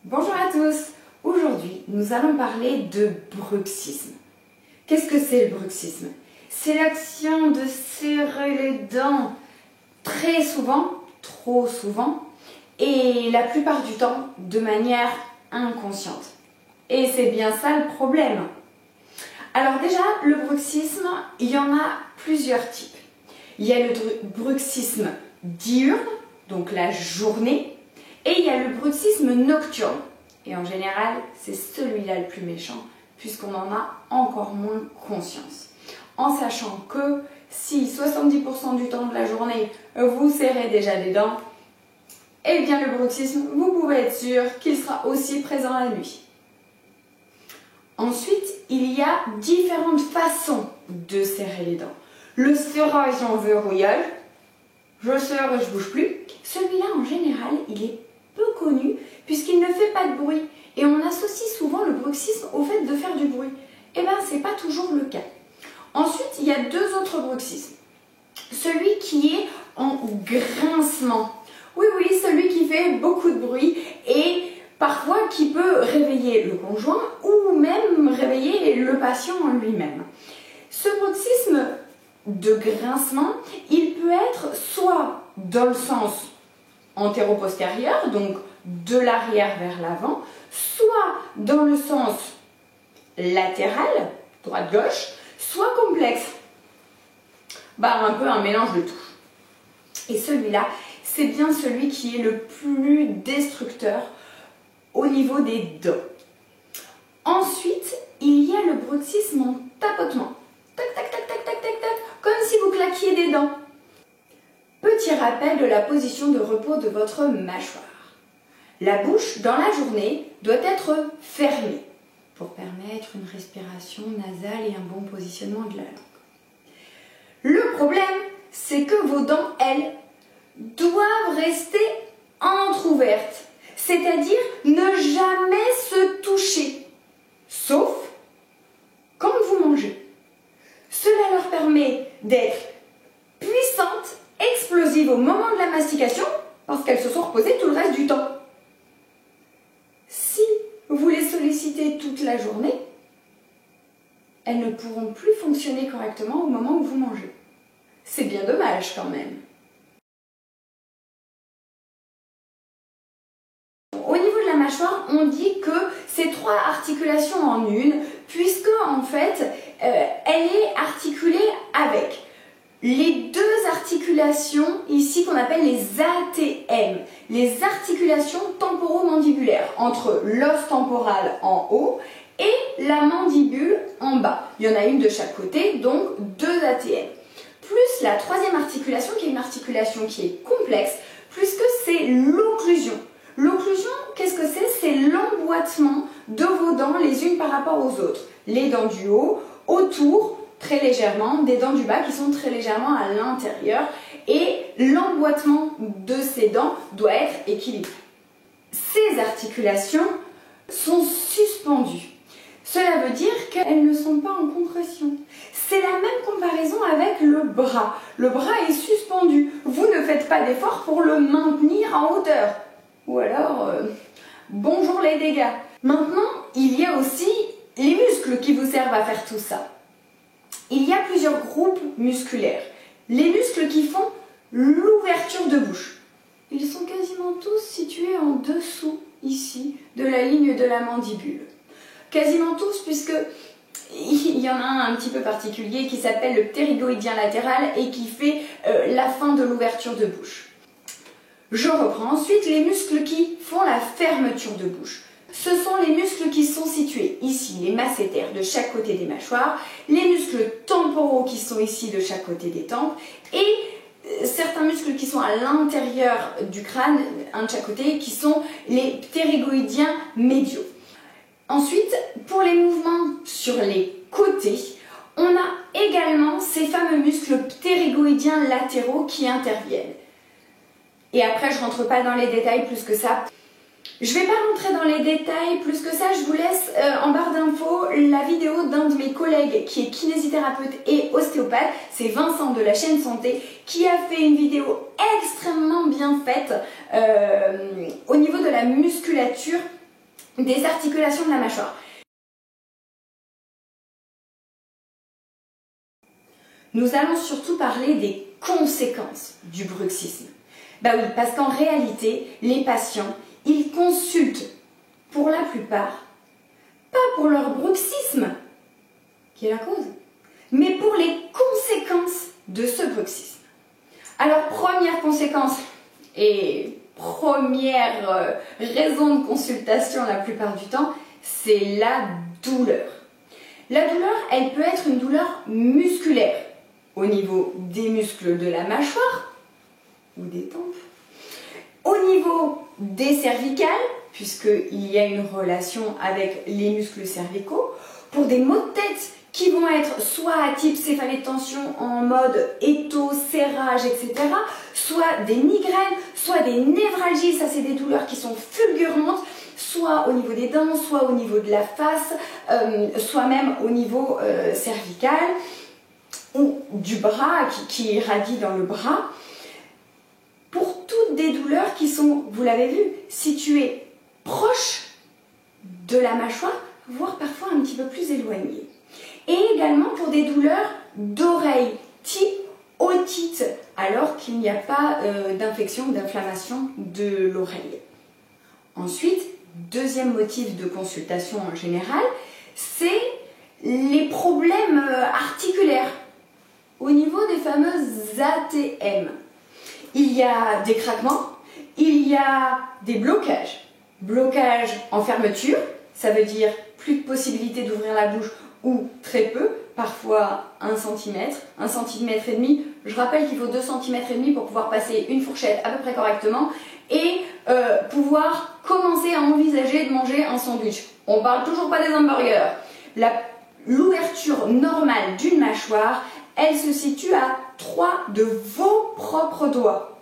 Bonjour à tous. Aujourd'hui, nous allons parler de bruxisme. Qu'est-ce que c'est le bruxisme? C'est l'action de serrer les dents très souvent, trop souvent, et la plupart du temps de manière inconsciente. Et c'est bien ça le problème. Alors déjà, le bruxisme, il y en a plusieurs types. Il y a le bruxisme diurne, donc la journée, et il y a le bruxisme nocturne. Et en général, c'est celui-là le plus méchant, puisqu'on en a encore moins conscience. En sachant que si 70% du temps de la journée, vous serrez déjà les dents, eh bien le bruxisme, vous pouvez être sûr qu'il sera aussi présent la nuit. Ensuite, il y a différentes façons de serrer les dents. Le serrage en verrouillage, je serre et je bouge plus. Celui-là, en général, il est peu connu puisqu'il ne fait pas de bruit. Et on associe souvent le bruxisme au fait de faire du bruit. Eh bien, ce n'est pas toujours le cas. Ensuite, il y a deux autres bruxismes. Celui qui est en grincement. Oui, celui qui fait beaucoup de bruit et parfois qui peut réveiller le conjoint ou même réveiller le patient en lui-même. Ce bruxisme de grincement, il peut être soit dans le sens antéro-postérieur, donc de l'arrière vers l'avant, soit dans le sens latéral, droite-gauche, soit complexe. Un peu un mélange de tout. Et celui-là, c'est bien celui qui est le plus destructeur au niveau des dents. Ensuite, il y a le bruxisme en tapotement. Tac, tac, tac, tac, tac, tac, tac, comme si vous claquiez des dents. Petit rappel de la position de repos de votre mâchoire. La bouche, dans la journée, doit être fermée pour permettre une respiration nasale et un bon positionnement de la langue. Le problème, c'est que vos dents, elles, doivent rester entrouvertes, c'est-à-dire ne jamais se toucher, sauf quand vous mangez. Cela leur permet d'être puissantes, explosives au moment de la mastication, parce qu'elles se sont reposées tout le reste du temps. Si vous les sollicitez toute la journée, elles ne pourront plus fonctionner correctement au moment où vous mangez. C'est bien dommage quand même. Au niveau de la mâchoire, on dit que c'est 3 articulations en une, puisque en fait, elle est articulée avec les 2 articulations ici qu'on appelle les ATM, les articulations temporomandibulaires, entre l'os temporal en haut et la mandibule en bas. Il y en a une de chaque côté, donc 2 ATM. Plus la 3e articulation, qui est une articulation qui est complexe, puisque c'est l'occlusion. L'occlusion, qu'est-ce que c'est? C'est l'emboîtement de vos dents les unes par rapport aux autres. Les dents du haut, autour, très légèrement, des dents du bas qui sont très légèrement à l'intérieur. Et l'emboîtement de ces dents doit être équilibré. Ces articulations sont suspendues. Cela veut dire qu'elles ne sont pas en compression. C'est la même comparaison avec le bras. Le bras est suspendu. Vous ne faites pas d'effort pour le maintenir en hauteur. Ou alors, bonjour les dégâts. Maintenant, il y a aussi les muscles qui vous servent à faire tout ça. Il y a plusieurs groupes musculaires. Les muscles qui font l'ouverture de bouche. Ils sont quasiment tous situés en dessous, ici, de la ligne de la mandibule. Quasiment tous, puisque il y en a un petit peu particulier qui s'appelle le ptérygoïdien latéral et qui fait la fin de l'ouverture de bouche. Je reprends ensuite les muscles qui font la fermeture de bouche. Ce sont les muscles qui sont situés ici, les masséters de chaque côté des mâchoires, les muscles temporaux qui sont ici de chaque côté des tempes et certains muscles qui sont à l'intérieur du crâne, un de chaque côté, qui sont les ptérygoïdiens médiaux. Ensuite, pour les mouvements sur les côtés, on a également ces fameux muscles ptérygoïdiens latéraux qui interviennent. Et après, je ne rentre pas dans les détails plus que ça. Je ne vais pas rentrer dans les détails plus que ça, je vous laisse en barre d'infos la vidéo d'un de mes collègues qui est kinésithérapeute et ostéopathe, c'est Vincent de la chaîne Santé, qui a fait une vidéo extrêmement bien faite au niveau de la musculature des articulations de la mâchoire. Nous allons surtout parler des conséquences du bruxisme. Bah oui, parce qu'en réalité, les patients, ils consultent pour la plupart, pas pour leur bruxisme, qui est la cause, mais pour les conséquences de ce bruxisme. Alors, première conséquence et première raison de consultation la plupart du temps, c'est la douleur. La douleur, elle peut être une douleur musculaire au niveau des muscles de la mâchoire ou des tempes, au niveau des cervicales, puisqu'il y a une relation avec les muscles cervicaux, pour des maux de tête qui vont être soit à type céphalée de tension en mode étau, serrage, etc., soit des migraines, soit des névralgies, ça c'est des douleurs qui sont fulgurantes, soit au niveau des dents, soit au niveau de la face, soit même au niveau cervical, ou du bras qui irradie dans le bras, pour toutes des douleurs qui sont, vous l'avez vu, situées proches de la mâchoire, voire parfois un petit peu plus éloignées. Et également pour des douleurs d'oreille, type otite, alors qu'il n'y a pas d'infection ou d'inflammation de l'oreille. Ensuite, deuxième motif de consultation en général, c'est les problèmes articulaires au niveau des fameuses ATM. Il y a des craquements, il y a des blocages. Blocage en fermeture, ça veut dire plus de possibilité d'ouvrir la bouche ou très peu, parfois 1 cm, 1 cm et demi. Je rappelle qu'il faut 2 cm et demi pour pouvoir passer une fourchette à peu près correctement et pouvoir commencer à envisager de manger un sandwich. On parle toujours pas des hamburgers. L'ouverture normale d'une mâchoire, elle se situe à 3 de vos propres doigts.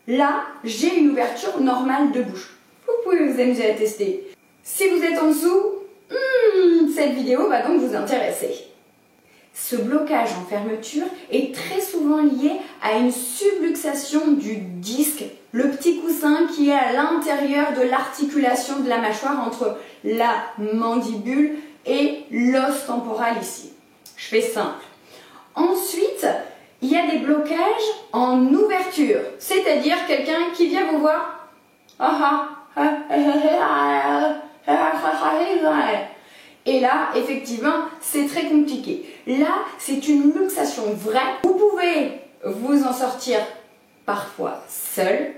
Là, j'ai une ouverture normale de bouche. Vous pouvez vous amuser à tester. Si vous êtes en dessous, cette vidéo va donc vous intéresser. Ce blocage en fermeture est très souvent lié à une subluxation du disque, le petit coussin qui est à l'intérieur de l'articulation de la mâchoire entre la mandibule et l'os temporal ici. Je fais simple. Ensuite, il y a des blocages en ouverture, c'est-à-dire quelqu'un qui vient vous voir. Et là, effectivement, c'est très compliqué. Là, c'est une luxation vraie. Vous pouvez vous en sortir parfois seul.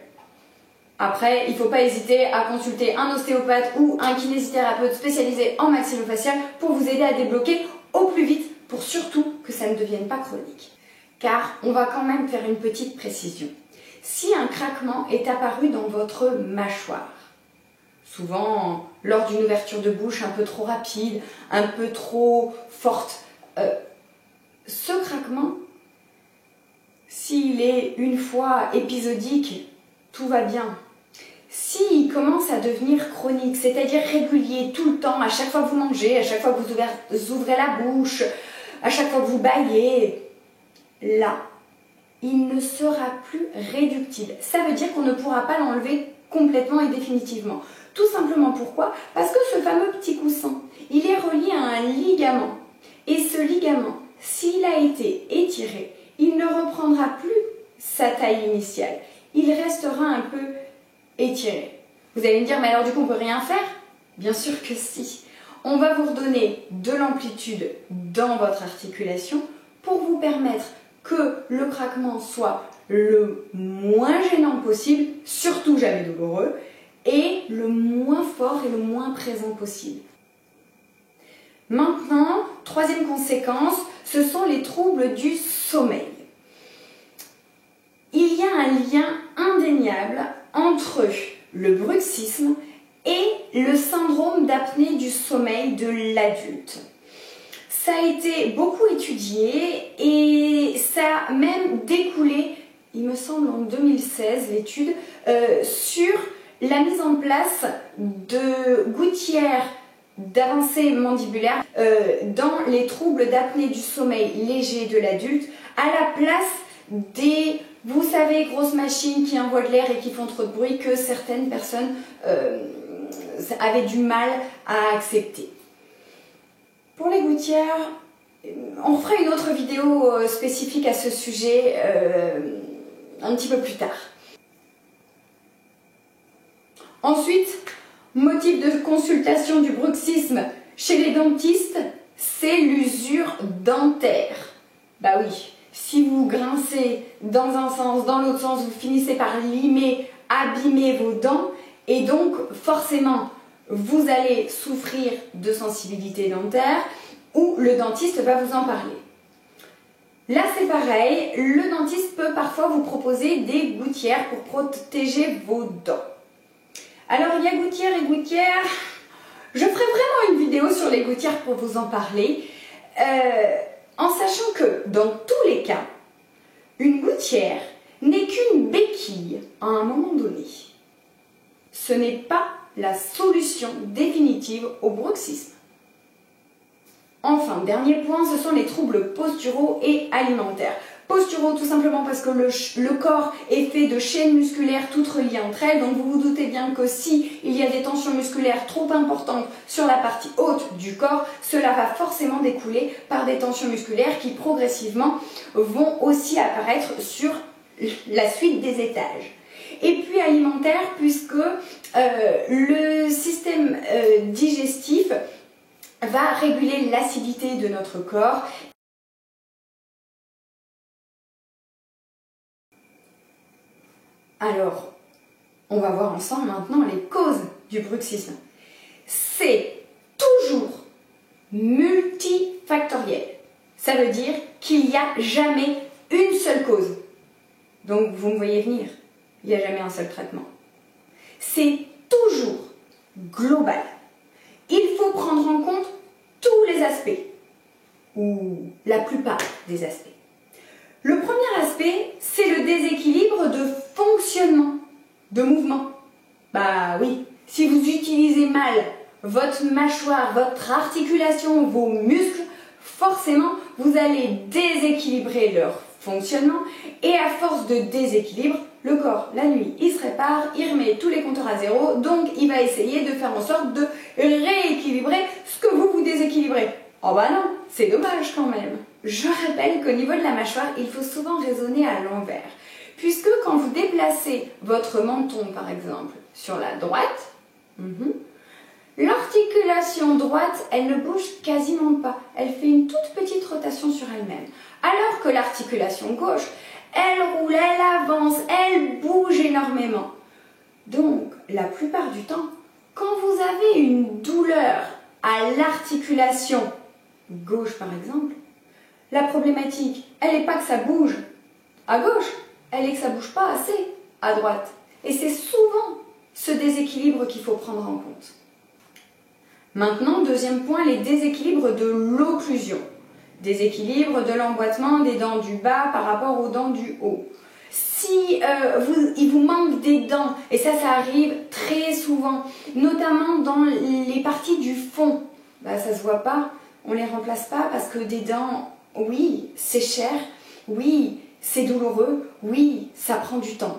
Après, il ne faut pas hésiter à consulter un ostéopathe ou un kinésithérapeute spécialisé en maxillofacial pour vous aider à débloquer au plus vite, pour surtout que ça ne devienne pas chronique. Car on va quand même faire une petite précision. Si un craquement est apparu dans votre mâchoire, souvent lors d'une ouverture de bouche un peu trop rapide, un peu trop forte, ce craquement, s'il est une fois épisodique, tout va bien. S'il commence à devenir chronique, c'est-à-dire régulier, tout le temps, à chaque fois que vous mangez, à chaque fois que vous ouvrez la bouche, à chaque fois que vous bâillez, là, il ne sera plus réductible. Ça veut dire qu'on ne pourra pas l'enlever complètement et définitivement. Tout simplement pourquoi? Parce que ce fameux petit coussin, il est relié à un ligament. Et ce ligament, s'il a été étiré, il ne reprendra plus sa taille initiale. Il restera un peu étiré. Vous allez me dire, mais alors du coup on ne peut rien faire? Bien sûr que si. On va vous redonner de l'amplitude dans votre articulation pour vous permettre que le craquement soit le moins gênant possible, surtout jamais douloureux, et le moins fort et le moins présent possible. Maintenant, troisième conséquence, ce sont les troubles du sommeil. Il y a un lien indéniable entre le bruxisme et le syndrome d'apnée du sommeil de l'adulte. Ça a été beaucoup étudié et ça a même découlé, il me semble en 2016, l'étude, sur la mise en place de gouttières d'avancée mandibulaire dans les troubles d'apnée du sommeil léger de l'adulte, à la place des, vous savez, grosses machines qui envoient de l'air et qui font trop de bruit que certaines personnes avaient du mal à accepter. Pour les gouttières, on fera une autre vidéo spécifique à ce sujet un petit peu plus tard. Ensuite, motif de consultation du bruxisme chez les dentistes, c'est l'usure dentaire. Bah oui, si vous grincez dans un sens, dans l'autre sens, vous finissez par limer, abîmer vos dents et donc forcément vous allez souffrir de sensibilité dentaire ou le dentiste va vous en parler. Là c'est pareil, le dentiste peut parfois vous proposer des gouttières pour protéger vos dents. Alors il y a gouttières et gouttières, je ferai vraiment une vidéo sur les gouttières pour vous en parler, en sachant que dans tous les cas, une gouttière n'est qu'une béquille à un moment donné. Ce n'est pas la solution définitive au bruxisme. Enfin, dernier point, ce sont les troubles posturaux et alimentaires. Posturaux tout simplement parce que le corps est fait de chaînes musculaires toutes reliées entre elles, donc vous vous doutez bien que si il y a des tensions musculaires trop importantes sur la partie haute du corps, cela va forcément découler par des tensions musculaires qui progressivement vont aussi apparaître sur la suite des étages. Et puis alimentaire puisque le système digestif va réguler l'acidité de notre corps. Alors, on va voir ensemble maintenant les causes du bruxisme. C'est toujours multifactoriel. Ça veut dire qu'il n'y a jamais une seule cause. Donc, vous me voyez venir, il n'y a jamais un seul traitement. C'est toujours global. Il faut prendre en compte tous les aspects, ou la plupart des aspects. Le premier aspect, c'est le déséquilibre de fonctionnement, de mouvement. Bah oui, si vous utilisez mal votre mâchoire, votre articulation, vos muscles, forcément, vous allez déséquilibrer leur fonctionnement et à force de déséquilibre, le corps, la nuit, il se répare, il remet tous les compteurs à zéro, donc il va essayer de faire en sorte de rééquilibrer ce que vous déséquilibrez. Oh bah non, c'est dommage quand même. Je rappelle qu'au niveau de la mâchoire, il faut souvent raisonner à l'envers. Puisque quand vous déplacez votre menton, par exemple, sur la droite, l'articulation droite, elle ne bouge quasiment pas. Elle fait une toute petite rotation sur elle-même. Alors que l'articulation gauche, elle roule, elle avance, elle bouge énormément. Donc, la plupart du temps, quand vous avez une douleur à l'articulation gauche, par exemple, la problématique, elle n'est pas que ça bouge à gauche, elle est que ça ne bouge pas assez à droite. Et c'est souvent ce déséquilibre qu'il faut prendre en compte. Maintenant, deuxième point, les déséquilibres de l'occlusion. Déséquilibre de l'emboîtement des dents du bas par rapport aux dents du haut. Si il vous manque des dents, et ça arrive très souvent, notamment dans les parties du fond, bah, ça ne se voit pas, on ne les remplace pas parce que des dents, oui, c'est cher, oui, c'est douloureux, oui, ça prend du temps.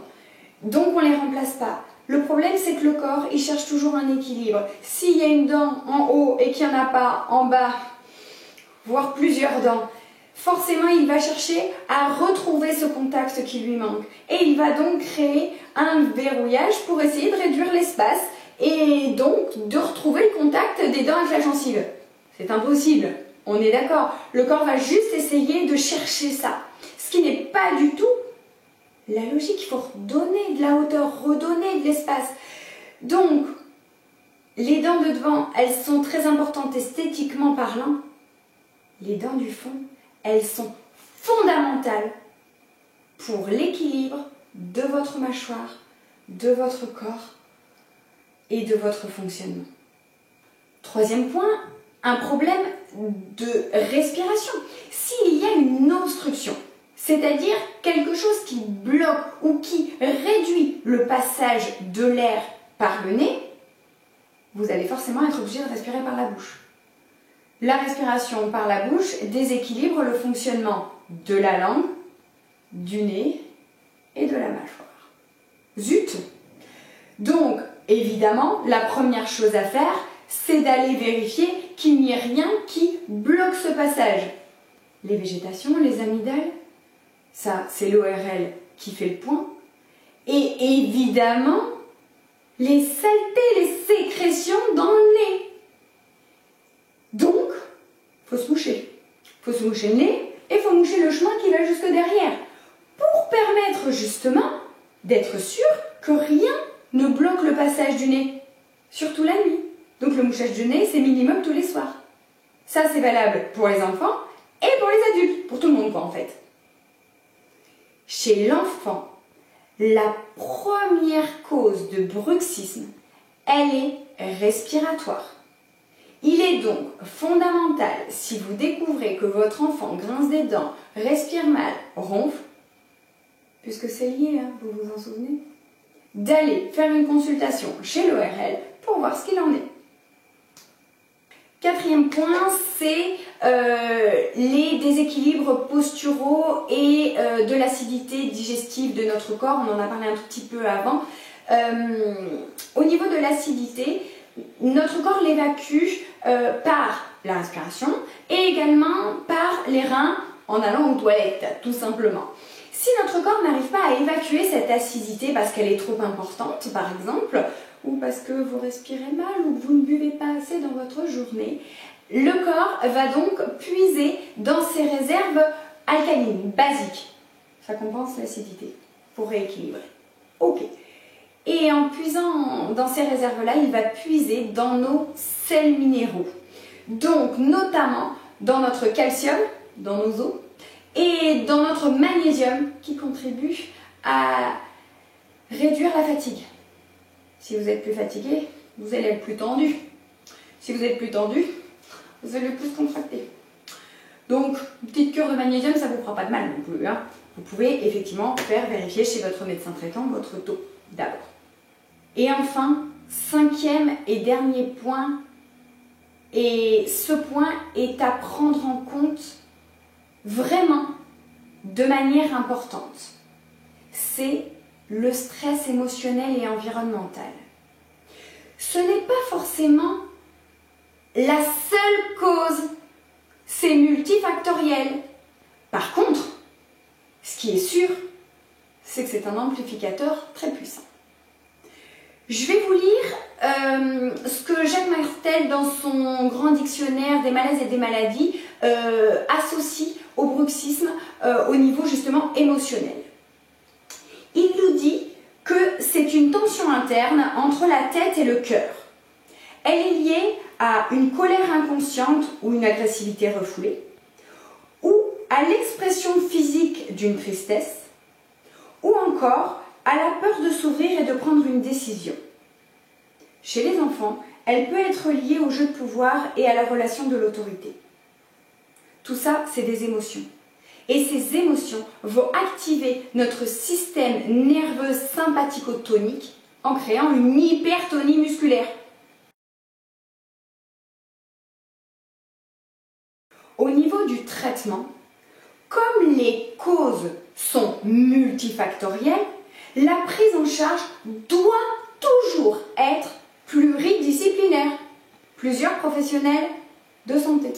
Donc on ne les remplace pas. Le problème, c'est que le corps, il cherche toujours un équilibre. S'il y a une dent en haut et qu'il n'y en a pas en bas, voire plusieurs dents, forcément, il va chercher à retrouver ce contact qui lui manque. Et il va donc créer un verrouillage pour essayer de réduire l'espace et donc de retrouver le contact des dents avec la gencive. C'est impossible, on est d'accord. Le corps va juste essayer de chercher ça. Ce qui n'est pas du tout la logique, il faut redonner de la hauteur, redonner de l'espace. Donc, les dents de devant, elles sont très importantes esthétiquement parlant. Les dents du fond, elles sont fondamentales pour l'équilibre de votre mâchoire, de votre corps et de votre fonctionnement. Troisième point, un problème de respiration. S'il y a une obstruction, c'est-à-dire quelque chose qui bloque ou qui réduit le passage de l'air par le nez, vous allez forcément être obligé de respirer par la bouche. La respiration par la bouche déséquilibre le fonctionnement de la langue, du nez et de la mâchoire. Zut! Donc, Évidemment, la première chose à faire, c'est d'aller vérifier qu'il n'y ait rien qui bloque ce passage. Les végétations, les amygdales, ça c'est l'ORL qui fait le point. Et évidemment, les saletés, les sécrétions dans le nez. Donc, il faut se moucher. Il faut se moucher le nez et il faut moucher le chemin qui va jusque derrière. Pour permettre justement d'être sûr que rien ne bloque le passage du nez. Surtout la nuit. Donc le mouchage du nez, c'est minimum tous les soirs. Ça, c'est valable pour les enfants et pour les adultes. Pour tout le monde, quoi, en fait. Chez l'enfant, la première cause de bruxisme, elle est respiratoire. Il est donc fondamental, si vous découvrez que votre enfant grince des dents, respire mal, ronfle, puisque c'est lié, hein, vous vous en souvenez, d'aller faire une consultation chez l'ORL pour voir ce qu'il en est. Quatrième point, c'est les déséquilibres posturaux et de l'acidité digestive de notre corps. On en a parlé un tout petit peu avant. Au niveau de l'acidité, notre corps l'évacue par la respiration et également par les reins en allant aux toilettes, tout simplement. Si notre corps n'arrive pas à évacuer cette acidité parce qu'elle est trop importante, par exemple, ou parce que vous respirez mal ou que vous ne buvez pas assez dans votre journée, le corps va donc puiser dans ses réserves alcalines, basiques. Ça compense l'acidité pour rééquilibrer. Ok. Et en puisant dans ces réserves-là, il va puiser dans nos sels minéraux. Donc, notamment dans notre calcium, dans nos os, et dans notre magnésium qui contribue à réduire la fatigue. Si vous êtes plus fatigué, vous allez être plus tendu. Si vous êtes plus tendu, vous allez plus contracter. Donc, une petite cure de magnésium, ça ne vous fera pas de mal non plus. Hein. Vous pouvez effectivement faire vérifier chez votre médecin traitant votre taux d'abord. Et enfin, cinquième et dernier point, et ce point est à prendre en compte vraiment de manière importante, c'est le stress émotionnel et environnemental. Ce n'est pas forcément la seule cause, c'est multifactoriel. Par contre, ce qui est sûr, c'est que c'est un amplificateur très puissant. Je vais vous lire ce que Jacques Martel, dans son grand dictionnaire des malaises et des maladies, associe au bruxisme au niveau justement émotionnel. Il nous dit que c'est une tension interne entre la tête et le cœur. Elle est liée à une colère inconsciente ou une agressivité refoulée, ou à l'expression physique d'une tristesse, ou encore à la peur de s'ouvrir et de prendre une décision. Chez les enfants, elle peut être liée au jeu de pouvoir et à la relation de l'autorité. Tout ça, c'est des émotions. Et ces émotions vont activer notre système nerveux sympathico-tonique en créant une hypertonie musculaire. Au niveau du traitement, comme les causes sont multifactorielles, la prise en charge doit toujours être pluridisciplinaire. Plusieurs professionnels de santé.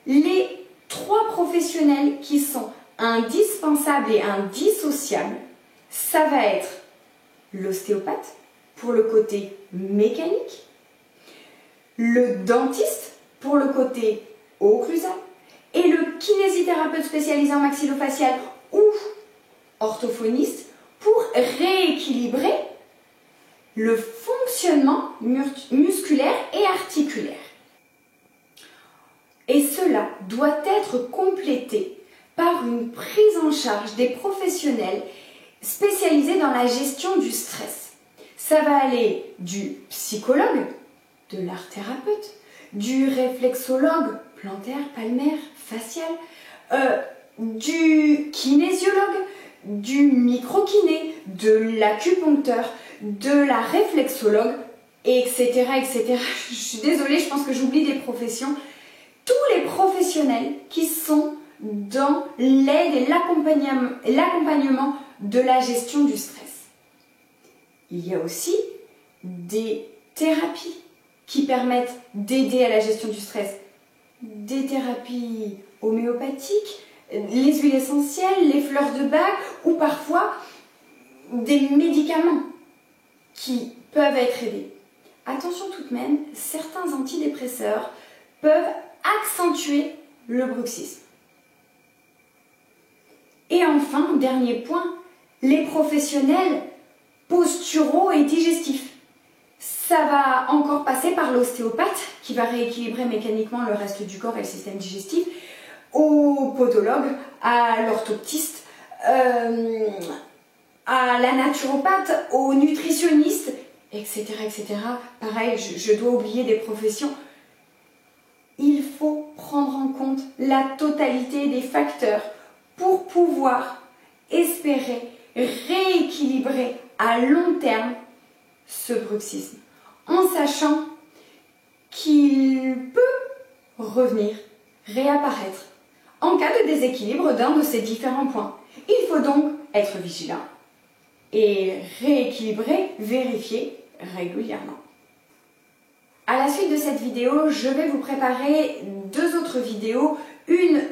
Les 3 professionnels qui sont indispensables et indissociables, ça va être l'ostéopathe pour le côté mécanique, le dentiste pour le côté occlusal et le kinésithérapeute spécialisé en maxillofacial ou orthophoniste pour rééquilibrer le fonctionnement musculaire et articulaire. Et cela doit être complété par une prise en charge des professionnels spécialisés dans la gestion du stress. Ça va aller du psychologue, de l'art-thérapeute, du réflexologue plantaire, palmaire, facial, du kinésiologue, du microkiné, de l'acupuncteur, de la réflexologue, etc., etc. Je suis désolée, je pense que j'oublie des professions. Tous les professionnels qui sont dans l'aide et l'accompagnement de la gestion du stress. Il y a aussi des thérapies qui permettent d'aider à la gestion du stress, des thérapies homéopathiques, les huiles essentielles, les fleurs de bac ou parfois des médicaments qui peuvent être aidés. Attention tout de même, certains antidépresseurs peuvent accentuer le bruxisme. Et enfin, dernier point, les professionnels posturaux et digestifs. Ça va encore passer par l'ostéopathe qui va rééquilibrer mécaniquement le reste du corps et le système digestif, au podologue, à l'orthoptiste, à la naturopathe, au nutritionniste, etc. etc. Pareil, je dois oublier des professions. Il faut prendre en compte la totalité des facteurs pour pouvoir espérer rééquilibrer à long terme ce bruxisme, en sachant qu'il peut revenir, réapparaître, en cas de déséquilibre d'un de ces différents points. Il faut donc être vigilant et rééquilibrer, vérifier régulièrement. À la suite de cette vidéo, je vais vous préparer 2 autres vidéos, une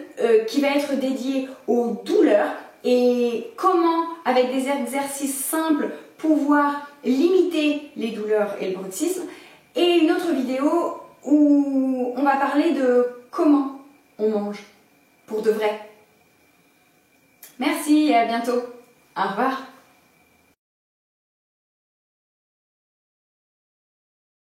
qui va être dédiée aux douleurs et comment, avec des exercices simples, pouvoir limiter les douleurs et le bruxisme, et une autre vidéo où on va parler de comment on mange pour de vrai. Merci et à bientôt. Au revoir.